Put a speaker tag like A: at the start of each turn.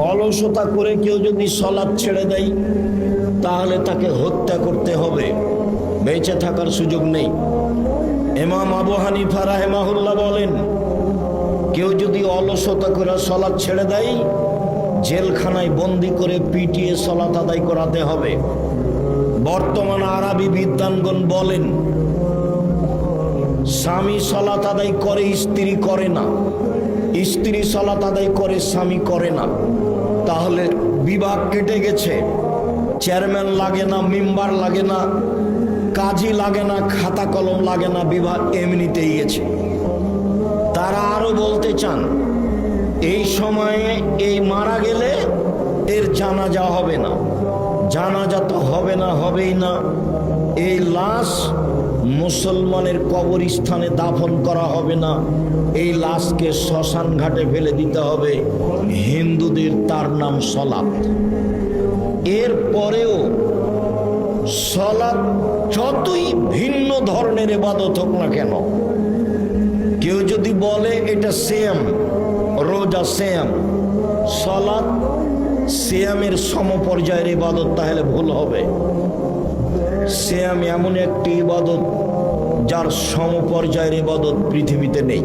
A: অলসতা করে কেউ যদি সালাত ছেড়ে দেয় তাহলে তাকে হত্যা করতে হবে, বেঁচে থাকার সুযোগ নেই। ইমাম আবু হানিফা রাহিমাহুল্লাহ বলেন, কেউ যদি অলসতা করে সালাত ছেড়ে দেয় জেলখানায় বন্দি করে পিটিয়ে সালাত আদায় করাতে হবে। বর্তমান আরবি বিদ্বানগণ বলেন, স্বামী সালাত আদায় করে স্ত্রী করে না, স্ত্রী সালাত আদায় করে স্বামী করে না, তাহলে বিভাগ কেটে গেছে। চেয়ারম্যান লাগে না, মেম্বার লাগে না, কাজী লাগে না, খাতা কলম লাগে না, বিভাগ এমনিতেই গেছে। তারা আরো বলতে চান, এই সময়ে এই মারা গেলে এর জানাজা হবে না, জানাজা তো হবে না, হবেই না। এই লাশ মুসলমানের কবরস্থানে দাফন করা হবে না, এই লাশকে শ্মশান ঘাটে ফেলে দিতে হবে। হিন্দুদের তার নাম সলাত। এর পরেও সলাত যতই ভিন্ন ধরনের ইবাদত হোক না কেন, কেউ যদি বলে এটা সেম, রোজা সেম, সলাত সিয়ামের সমপর্যায়ের ইবাদত, তাহলে ভুল হবে। সিয়াম এমন একটি ইবাদত যার সমপর্যায়ের ইবাদত পৃথিবীতে নেই।